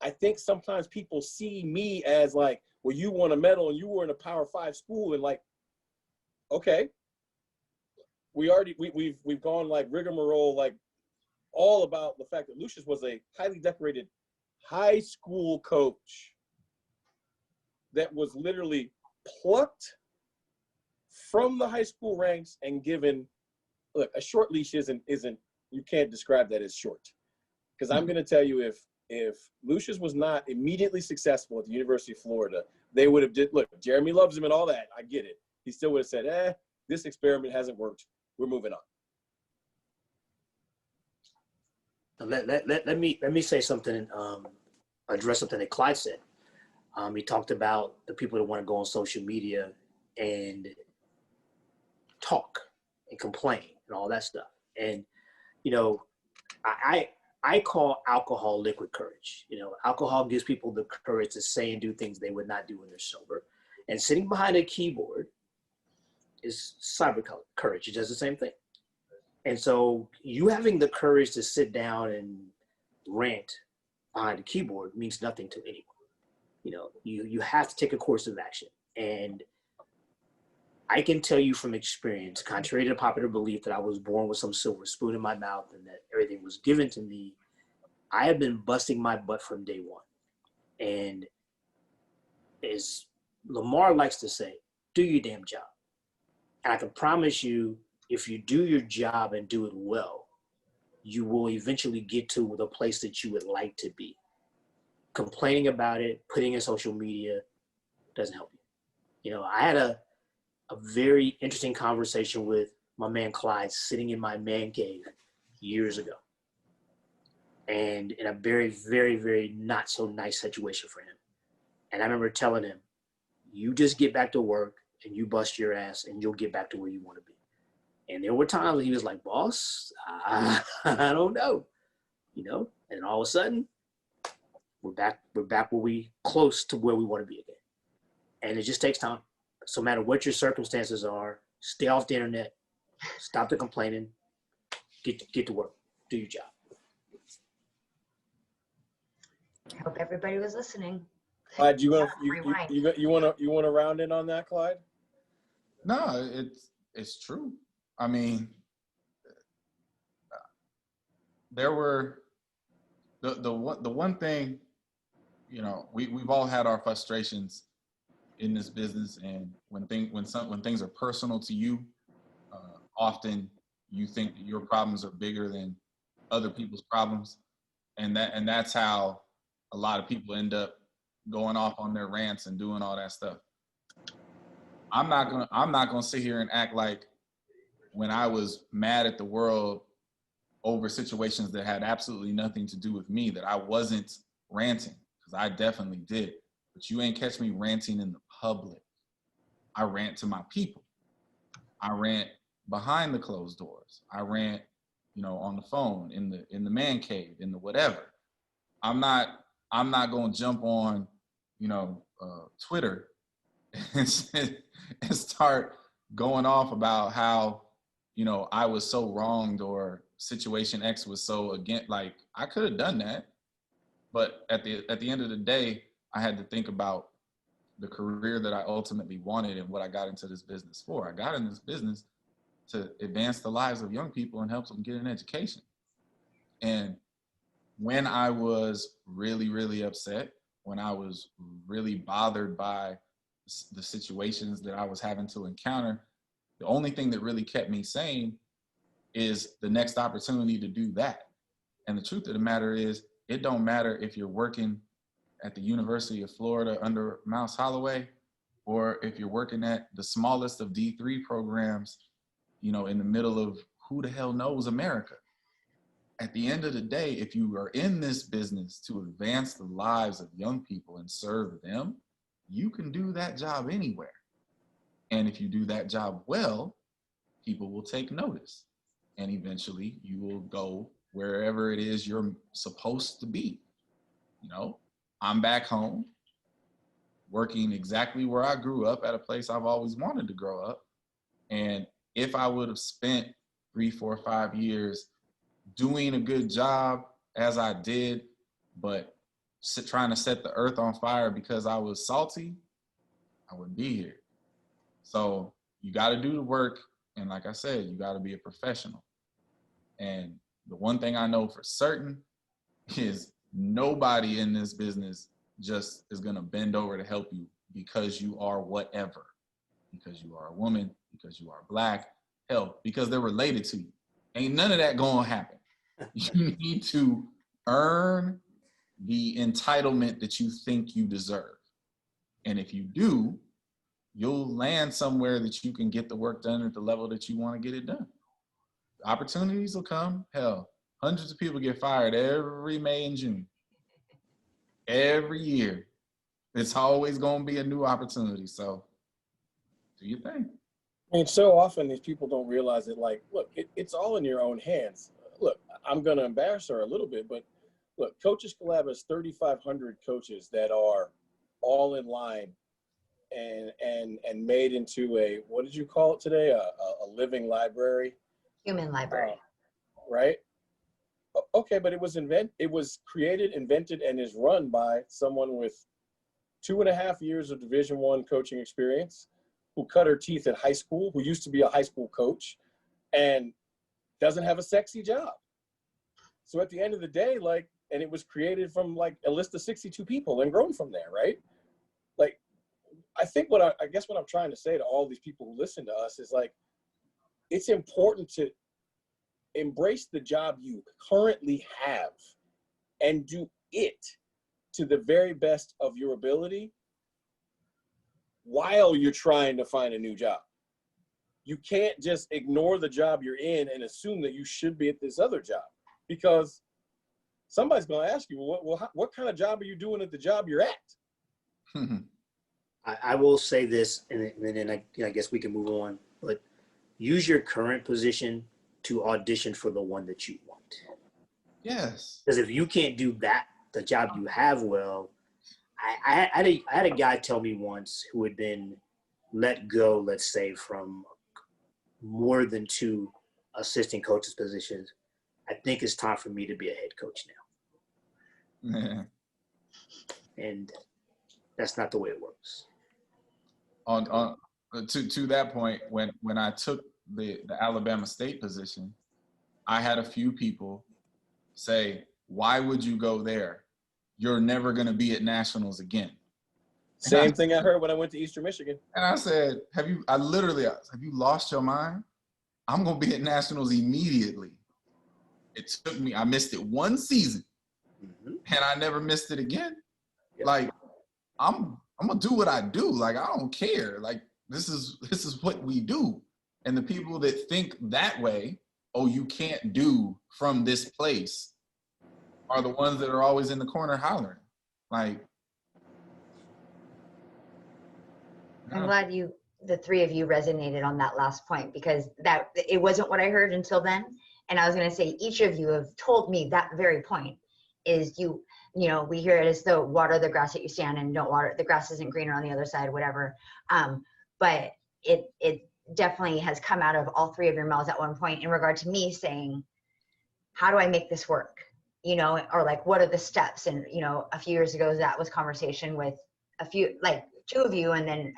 I think sometimes people see me as like, well, you won a medal and you were in a Power 5 school, and like, okay, we've gone like rigmarole, like all about the fact that Lucius was a highly decorated high school coach that was literally plucked from the high school ranks and given, look, a short leash isn't you can't describe that as short. Because I'm going to tell you, if Lucius was not immediately successful at the University of Florida, they would have look, Jeremy loves him and all that. I get it. He still would have said, this experiment hasn't worked. We're moving on. Let me say something, address something that Clyde said. He talked about the people that want to go on social media and talk and complain and all that stuff. And, you know, I call alcohol liquid courage. You know, alcohol gives people the courage to say and do things they would not do when they're sober. And sitting behind a keyboard is cyber courage. It does the same thing. And so you having the courage to sit down and rant behind a keyboard means nothing to anyone. You know, you have to take a course of action. And I can tell you from experience, contrary to popular belief that I was born with some silver spoon in my mouth and that everything was given to me, I have been busting my butt from day one. And as Lamar likes to say, do your damn job. And I can promise you, if you do your job and do it well, you will eventually get to the place that you would like to be. Complaining about it, putting in social media doesn't help you. You know, I had a very interesting conversation with my man Clyde sitting in my man cave years ago. And in a very, very, very not so nice situation for him. And I remember telling him, you just get back to work and you bust your ass and you'll get back to where you want to be. And there were times he was like, boss, I don't know, you know, and all of a sudden we're back where we close to where we want to be again. And it just takes time. So no matter what your circumstances are, stay off the internet, stop the complaining, get to work, do your job. I hope everybody was listening. Clyde, you Rewind. want to round in on that, Clyde? No, it's true. I mean, there were the one thing, you know, we've all had our frustrations in this business, and when things are personal to you, often you think that your problems are bigger than other people's problems, and that's how a lot of people end up going off on their rants and doing all that stuff. I'm not gonna sit here and act like when I was mad at the world over situations that had absolutely nothing to do with me that I wasn't ranting, because I definitely did. But you ain't catch me ranting in the public. I rant to my people. I rant behind the closed doors. I rant, you know, on the phone, in the man cave, in the whatever. I'm not gonna jump on, you know, Twitter and start going off about how, you know, I was so wronged or situation X was so against. Like, I could have done that, but at the end of the day, I had to think about the career that I ultimately wanted and what I got into this business for. I got in this business to advance the lives of young people and help them get an education. And when I was really, really upset, when I was really bothered by the situations that I was having to encounter, the only thing that really kept me sane is the next opportunity to do that. And the truth of the matter is, it don't matter if you're working at the University of Florida under Mouse Holloway, or if you're working at the smallest of D3 programs, you know, in the middle of who the hell knows America. At the end of the day, if you are in this business to advance the lives of young people and serve them, you can do that job anywhere. And if you do that job well, people will take notice. And eventually you will go wherever it is you're supposed to be. You know, I'm back home working exactly where I grew up, at a place I've always wanted to grow up. And if I would have spent 3, 4, 5 years doing a good job as I did, but trying to set the earth on fire because I was salty, I wouldn't be here. So you got to do the work. And like I said, you got to be a professional. And the one thing I know for certain is nobody in this business just is going to bend over to help you because you are whatever, because you are a woman, because you are black, hell, because they're related to you. Ain't none of that going to happen. You need to earn the entitlement that you think you deserve. And if you do, you'll land somewhere that you can get the work done at the level that you want to get it done. Opportunities will come. Hell, hundreds of people get fired every May and June. Every year. It's always going to be a new opportunity. So do your thing. I mean, so often these people don't realize it. Like, look, it's all in your own hands. Look, I'm going to embarrass her a little bit, but look, Coaches Collab has 3,500 coaches that are all in line and made into a, what did you call it today? A living library. Human library. Right? Okay, but it was created, invented, and is run by someone with 2.5 years of Division I coaching experience, who cut her teeth at high school, who used to be a high school coach, and doesn't have a sexy job. So at the end of the day, like, and it was created from like a list of 62 people and grown from there, right? Like, I think I guess what I'm trying to say to all these people who listen to us is, like, it's important to embrace the job you currently have and do it to the very best of your ability while you're trying to find a new job. You can't just ignore the job you're in and assume that you should be at this other job, because somebody's going to ask you, well, what kind of job are you doing at the job you're at? I will say this, and then I guess we can move on, but use your current position to audition for the one that you want. Yes. Because if you can't do that, the job you have well, I had a guy tell me once who had been let go, let's say, from more than 2 assistant coaches positions. I think it's time for me to be a head coach now. Yeah. And that's not the way it works. To that point, when I took the Alabama State position, I had a few people say, "Why would you go there? You're never going to be at nationals again." Same thing I heard when I went to Eastern Michigan. And I said, have you lost your mind? I'm going to be at nationals immediately. It took me, I missed it 1 season, and I never missed it again. Yep. Like, I'm going to do what I do. Like, I don't care. Like, this is what we do. And the people that think that way, oh, you can't do from this place, are the ones that are always in the corner hollering. Like, I'm glad the 3 of you resonated on that last point, because that it wasn't what I heard until then. And I was going to say, each of you have told me that very point is you know, we hear it as though water the grass that you stand and don't water, the grass isn't greener on the other side, whatever. But it definitely has come out of all 3 of your mouths at one point in regard to me saying, how do I make this work? You know, or like, what are the steps? And, you know, a few years ago, that was conversation with a few, like 2 of you. And then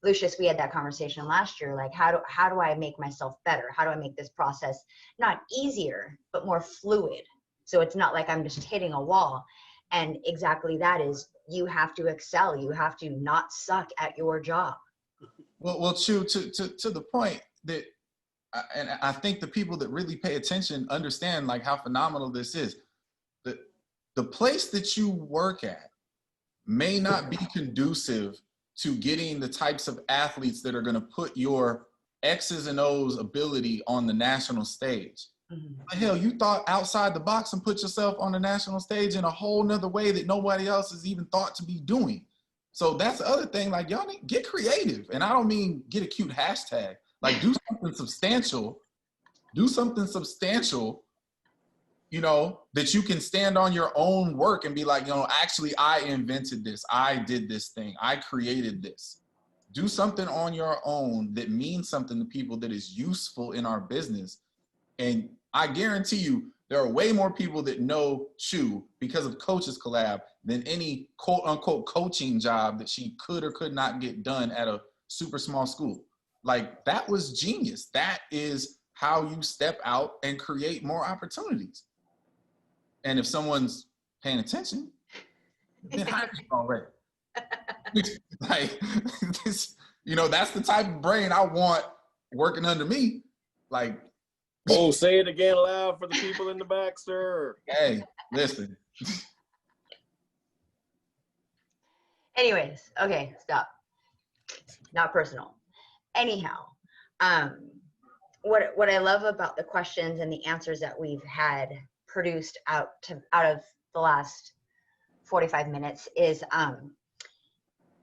Lucius, we had that conversation last year. Like, how do I make myself better? How do I make this process not easier, but more fluid? So it's not like I'm just hitting a wall. And exactly that is, you have to excel. You have to not suck at your job. well, Chu, to the point that, and I think the people that really pay attention understand like how phenomenal this is. The place that you work at may not be conducive to getting the types of athletes that are going to put your X's and O's ability on the national stage. Mm-hmm. Hell, you thought outside the box and put yourself on the national stage in a whole nother way that nobody else has even thought to be doing. So that's the other thing, like, y'all need to get creative. And I don't mean get a cute hashtag, like do something substantial, you know, that you can stand on your own work and be like, you know, actually I invented this. I did this thing. I created this. Do something on your own that means something to people, that is useful in our business. And I guarantee you, there are way more people that know Chu because of Coaches Collab than any quote unquote coaching job that she could or could not get done at a super small school. Like, that was genius. That is how you step out and create more opportunities. And if someone's paying attention, they've been hired already. Like, this, you know, that's the type of brain I want working under me. Like, oh, say it again loud for the people in the back, sir. Hey, listen. Anyways, okay, stop. Not personal. Anyhow, what I love about the questions and the answers that we've had produced out of the last 45 minutes is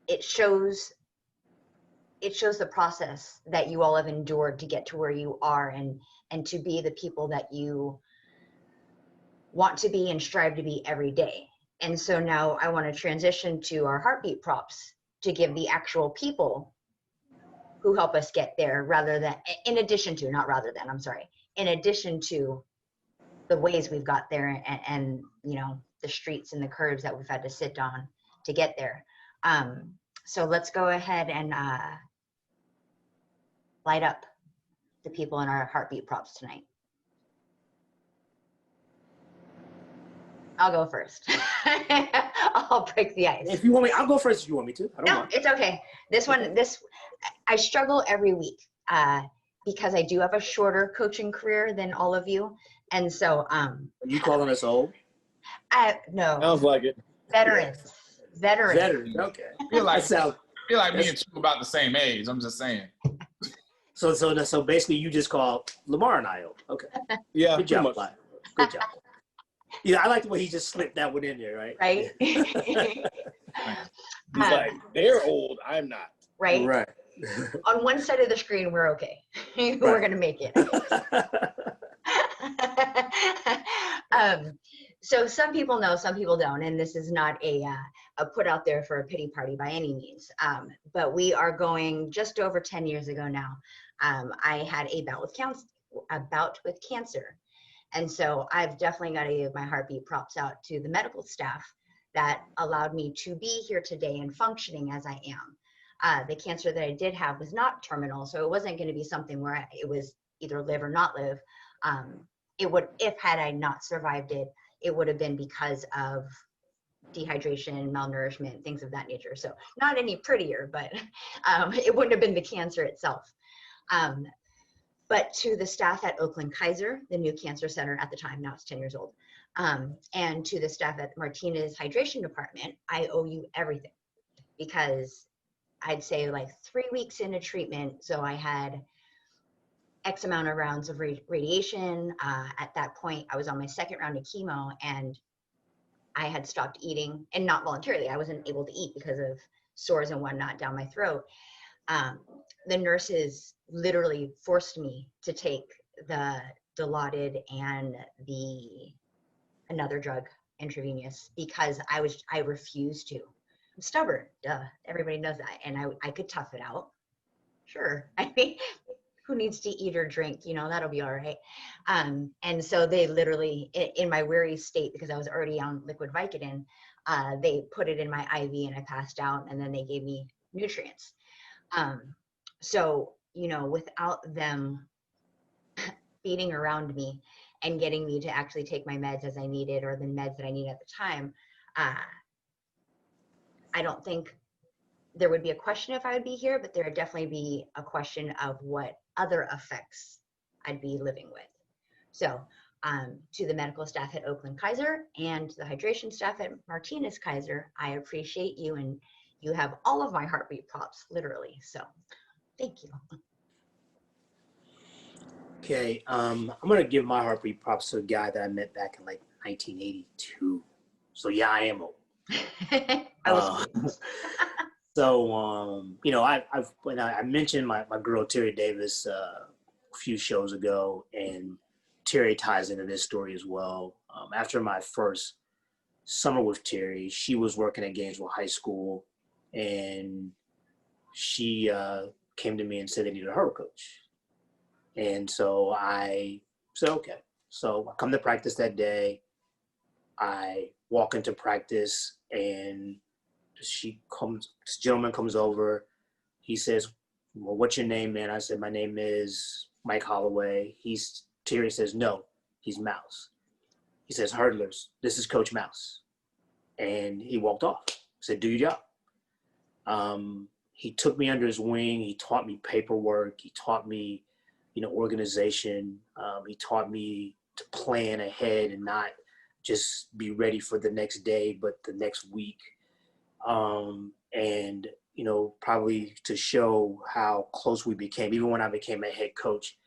it shows the process that you all have endured to get to where you are and to be the people that you want to be and strive to be every day. And so now I want to transition to our heartbeat props to give the actual people who help us get there, in addition to the ways we've got there and you know, the streets and the curves that we've had to sit on to get there. So let's go ahead and light up the people in our heartbeat props tonight. I'll go first. I'll break the ice. If you want me, I'll go first if you want me to. I don't mind. It's okay. I struggle every week because I do have a shorter coaching career than all of you. And so Are you calling us old? No. Sounds like it. Veterans. Okay. I feel like me and Chu about the same age. I'm just saying. So basically you just call Lamar and I old. Okay. Yeah. Good job, Lyle. Good job. Yeah, I like the way he just slipped that one in there, right? Right? He's like, they're old, I'm not. Right? Right. On one side of the screen, we're okay. We're going to make it. So some people know, some people don't, and this is not a put out there for a pity party by any means. But we are going just over 10 years ago now. I had a bout with cancer, and so I've definitely got to give my heartbeat props out to the medical staff that allowed me to be here today and functioning as I am. The cancer that I did have was not terminal, so it wasn't going to be something where it was either live or not live. It would, if had I not survived it, it would have been because of dehydration, malnourishment, things of that nature. So not any prettier, but it wouldn't have been the cancer itself. But to the staff at Oakland Kaiser, the new cancer center at the time, now it's 10 years old, and to the staff at Martinez Hydration Department, I owe you everything, because I'd say like 3 weeks into treatment, so I had X amount of rounds of radiation. At that point, I was on my second round of chemo, and I had stopped eating, and not voluntarily. I wasn't able to eat because of sores and whatnot down my throat. The nurses literally forced me to take the Dilaudid and another drug intravenous, because I refused to. I'm stubborn, duh. Everybody knows that, and I could tough it out. Sure, I mean, who needs to eat or drink? You know, that'll be all right. And so they literally, in my weary state, because I was already on liquid Vicodin, they put it in my IV and I passed out, and then they gave me nutrients. So, you know, without them beating around me and getting me to actually take my meds as I needed, or the meds that I needed at the time, I don't think there would be a question if I would be here, but there would definitely be a question of what other effects I'd be living with. So to the medical staff at Oakland Kaiser and to the hydration staff at Martinez Kaiser, I appreciate you, and you have all of my heartbeat props, literally. So thank you. Okay, I'm gonna give my heartbeat props to a guy that I met back in like 1982. So yeah, I am old. I was So, you know, when I mentioned my girl Terry Davis a few shows ago, and Terry ties into this story as well. After my first summer with Terry, she was working at Gainesville High School, and she came to me and said they needed a hurdle coach. And so I said, okay. So I come to practice that day. I walk into practice, and this gentleman comes over. He says, well, what's your name, man? I said, my name is Mike Holloway. Terry says, no, he's Mouse. He says, hurdlers, this is Coach Mouse. And he walked off. I said, do your job. He took me under his wing. He taught me paperwork. He taught me, you know, organization. He taught me to plan ahead and not just be ready for the next day, but the next week. And, you know, probably to show how close we became, even when I became a head coach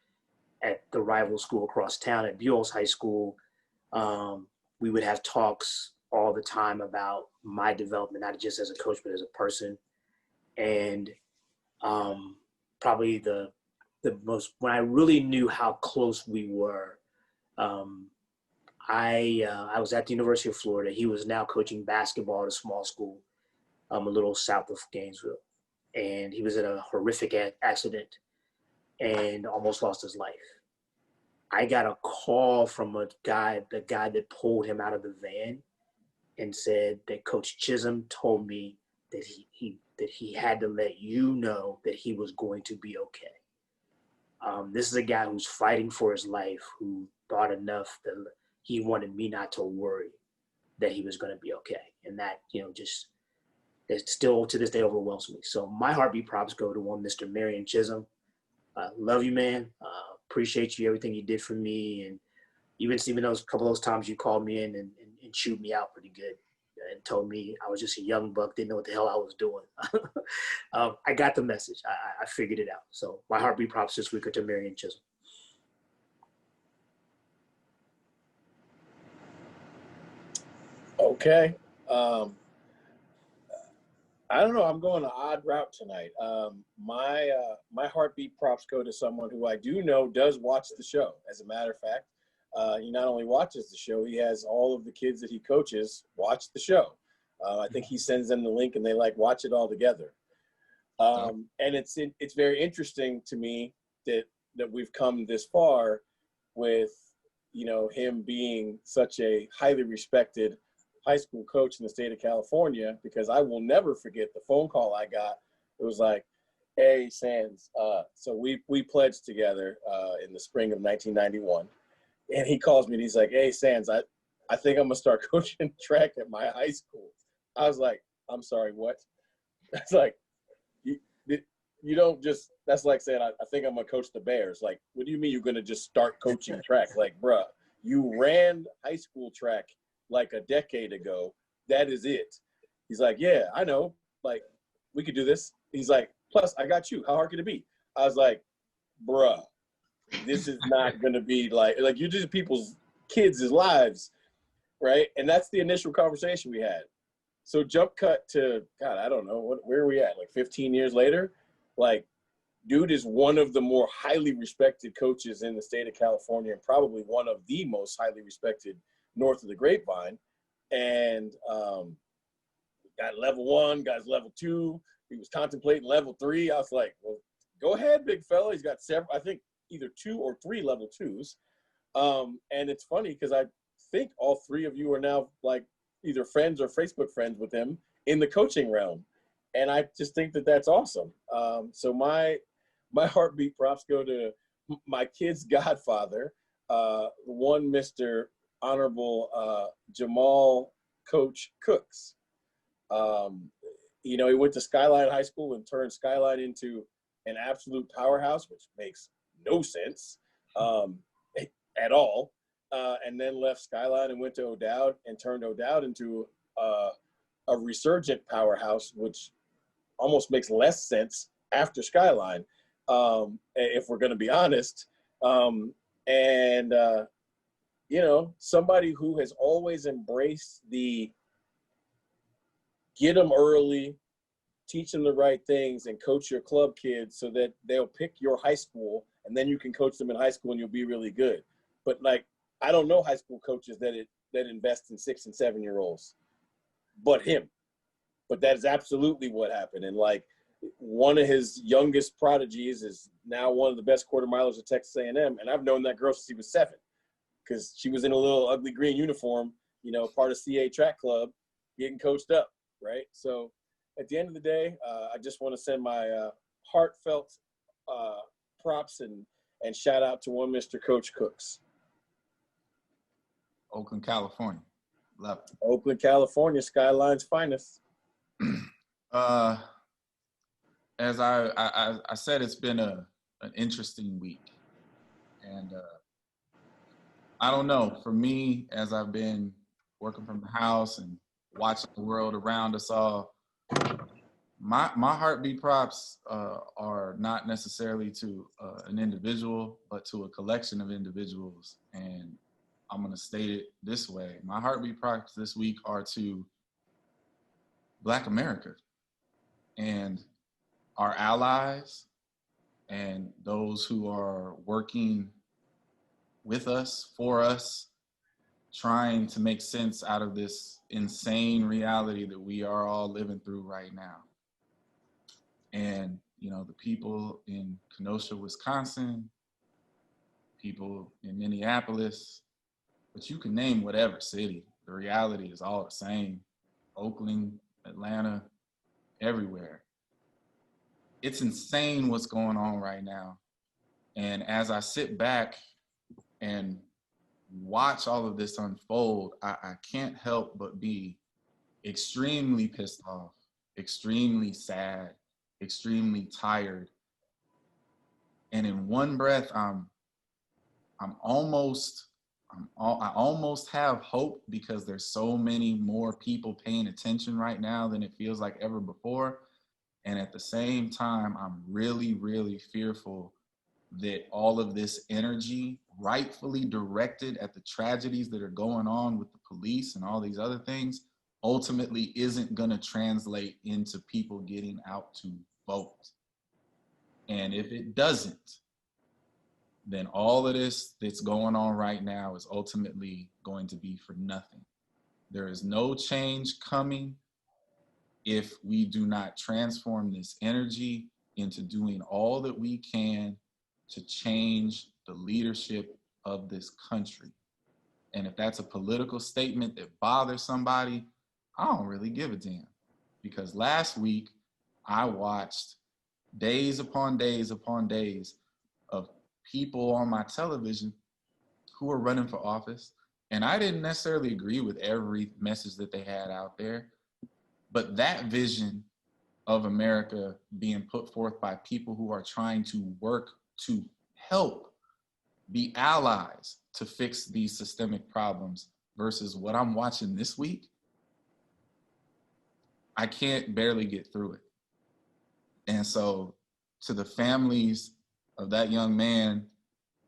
at the rival school across town at Buell's High School, we would have talks all the time about my development, not just as a coach, but as a person. And probably the most, when I really knew how close we were, I was at the University of Florida. He was now coaching basketball at a small school, a little south of Gainesville. And he was in a horrific accident and almost lost his life. I got a call from the guy that pulled him out of the van and said that Coach Chisholm told me that he had to let you know that he was going to be okay. This is a guy who's fighting for his life, who thought enough that he wanted me not to worry that he was going to be okay. And that, you know, just, it still to this day overwhelms me. So my heartbeat props go to one Mr. Marion Chisholm. Love you, man. Appreciate you, everything you did for me. And even those couple of those times you called me in and chewed me out pretty good and told me I was just a young buck, didn't know what the hell I was doing. I got the message. I figured it out. So my heartbeat props this week are to Marion Chisholm. Okay. I don't know. I'm going an odd route tonight. My heartbeat props go to someone who I do know does watch the show. As a matter of fact, he not only watches the show, he has all of the kids that he coaches watch the show. I think he sends them the link and they like watch it all together. And it's very interesting to me that we've come this far with, you know, him being such a highly respected high school coach in the state of California, because I will never forget the phone call I got. It was like, hey, Sands, so we pledged together in the spring of 1991. And he calls me and he's like, hey, Sands, I think I'm going to start coaching track at my high school. I was like, I'm sorry, what? That's like, you don't just, that's like saying, I think I'm going to coach the Bears. Like, what do you mean you're going to just start coaching track? Like, bruh, you ran high school track like a decade ago. That is it. He's like, yeah, I know. Like, we could do this. He's like, plus, I got you. How hard could it be? I was like, bruh, this is not going to be like you're just people's kids' lives, right? And that's the initial conversation we had. So jump cut to, God, I don't know, where are we at? Like 15 years later? Like, dude is one of the more highly respected coaches in the state of California, and probably one of the most highly respected north of the Grapevine. And got level 1, got level 2. He was contemplating level 3. I was like, well, go ahead, big fella. He's got several, I think either 2 or 3 level 2s. And it's funny because I think all 3 of you are now like either friends or Facebook friends with him in the coaching realm. And I just think that that's awesome. So my heartbeat props go to my kid's godfather, one Mr. Honorable Jamal Coach Cooks. You know, he went to Skyline High School and turned Skyline into an absolute powerhouse, which makes no sense at all. And then left Skyline and went to O'Dowd and turned O'Dowd into a resurgent powerhouse, which almost makes less sense after Skyline, if we're going to be honest. You know, somebody who has always embraced the get them early, teach them the right things, and coach your club kids so that they'll pick your high school, and then you can coach them in high school and you'll be really good. But like, I don't know high school coaches that invest in 6 and 7-year-olds, but him. But that is absolutely what happened. And like, one of his youngest prodigies is now one of the best quarter milers at Texas A&M. And I've known that girl since he was 7, because she was in a little ugly green uniform, you know, part of CA track club, getting coached up, right? So at the end of the day, I just want to send my heartfelt props and shout out to one Mr. Coach Cooks. Oakland, California. Love it. Oakland, California, Skyline's finest. As I said, it's been an interesting week. And I don't know, for me, as I've been working from the house and watching the world around us all, my heartbeat props are not necessarily to an individual, but to a collection of individuals. And I'm going to state it this way. My heartbeat props this week are to Black America and our allies and those who are working with us, for us, trying to make sense out of this insane reality that we are all living through right now. And, you know, the people in Kenosha, Wisconsin, people in Minneapolis, but you can name whatever city. The reality is all the same. Oakland, Atlanta, everywhere. It's insane what's going on right now. And as I sit back and watch all of this unfold, I can't help but be extremely pissed off, extremely sad, extremely tired. And in one breath, I almost have hope, because there's so many more people paying attention right now than it feels like ever before. And at the same time, I'm really, really fearful that all of this energy, rightfully directed at the tragedies that are going on with the police and all these other things, ultimately isn't going to translate into people getting out to vote. And if it doesn't, then all of this that's going on right now is ultimately going to be for nothing. There is no change coming if we do not transform this energy into doing all that we can to change the leadership of this country. And if that's a political statement that bothers somebody, I don't really give a damn. Because last week, I watched days upon days upon days of people on my television who were running for office. And I didn't necessarily agree with every message that they had out there. But that vision of America being put forth by people who are trying to work to help be allies to fix these systemic problems versus what I'm watching this week, I can't barely get through it. And so to the families of that young man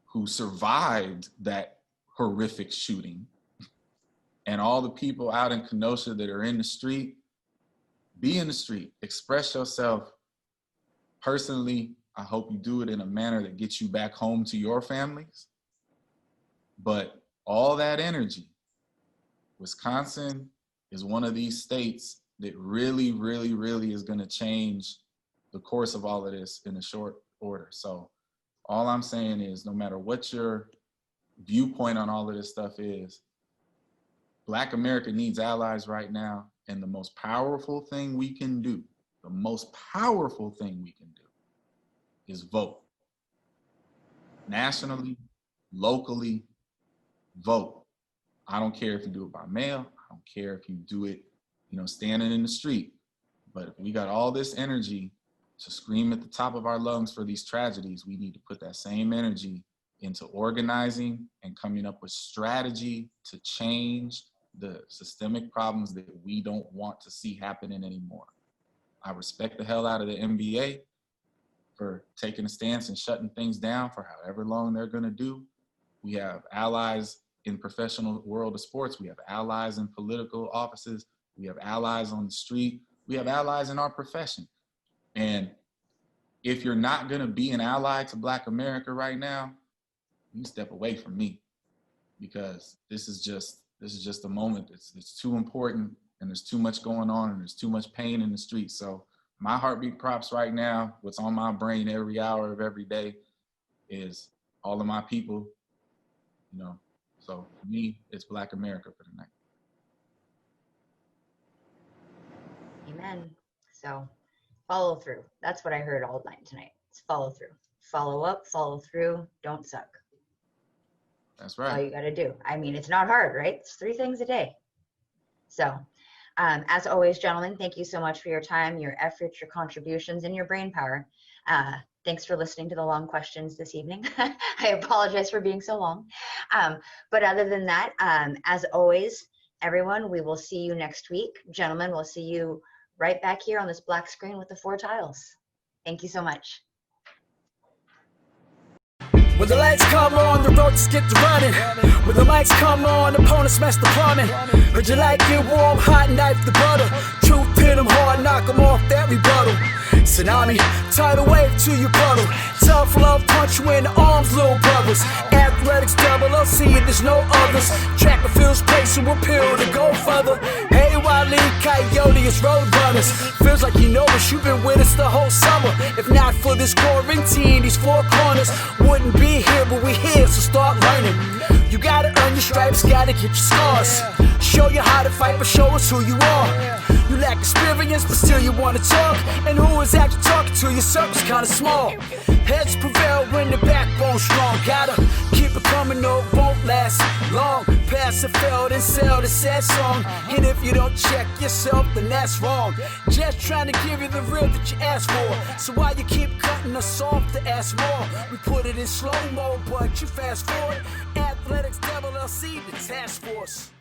who survived that horrific shooting and all the people out in Kenosha that are in the street, be in the street, express yourself. Personally, I hope you do it in a manner that gets you back home to your families. But all that energy, Wisconsin is one of these states that really, really, really is going to change the course of all of this in a short order. So all I'm saying is, no matter what your viewpoint on all of this stuff is, Black America needs allies right now. And the most powerful thing we can do, is vote. Nationally, locally, vote. I don't care if you do it by mail. I don't care if you do it, standing in the street. But if we got all this energy to scream at the top of our lungs for these tragedies, we need to put that same energy into organizing and coming up with strategy to change the systemic problems that we don't want to see happening anymore. I respect the hell out of the NBA for taking a stance and shutting things down for however long they're gonna do. We have allies in professional world of sports. We have allies in political offices. We have allies on the street. We have allies in our profession. And if you're not gonna be an ally to Black America right now, you step away from me, because this is just a moment that's too important, and there's too much going on, and there's too much pain in the streets. So my heartbeat props right now, what's on my brain every hour of every day is all of my people, So for me, it's Black America for tonight. Amen. So follow through. That's what I heard all night tonight. It's follow through. Follow up, follow through, don't suck. That's right. All you got to do. I mean, it's not hard, right? It's 3 things a day. So, as always, gentlemen, thank you so much for your time, your efforts, your contributions, and your brain power. Thanks for listening to the long questions this evening. I apologize for being so long. But other than that, as always, everyone, we will see you next week. Gentlemen, we'll see you right back here on this black screen with the 4 tiles. Thank you so much. When the lights come on, the road just get to running. When the lights come on, opponents smash the plumbing. Heard you like it warm, hot knife the butter. Truth hit them hard, knock them off that rebuttal. Tsunami, tidal wave to your puddle. Tough love, punch you in the arms, little brothers. Athletics, LLC, there's no others. Track and field's place and we'll peel to go further. Hey, Wile E. Coyote, it's road runners. Feels like you know us, you've been with us the whole summer. If not for this quarantine, these 4 corners wouldn't be here, but we here, so start learning. You gotta earn your stripes, gotta get your scars. Show you how to fight, but show us who you are. You lack experience, but still you wanna talk. And who is actually talking to you? Circle's kinda small. Heads prevail when the backbone's strong. Gotta keep it coming, no, it won't last long. Pass and fail, then sell the sad song. And if you don't check yourself, then that's wrong. Just trying to give you the real that you asked for. So why you keep cutting us off to ask more? We put it in slow-mo, but you fast forward. Athletics, LLC, the task force.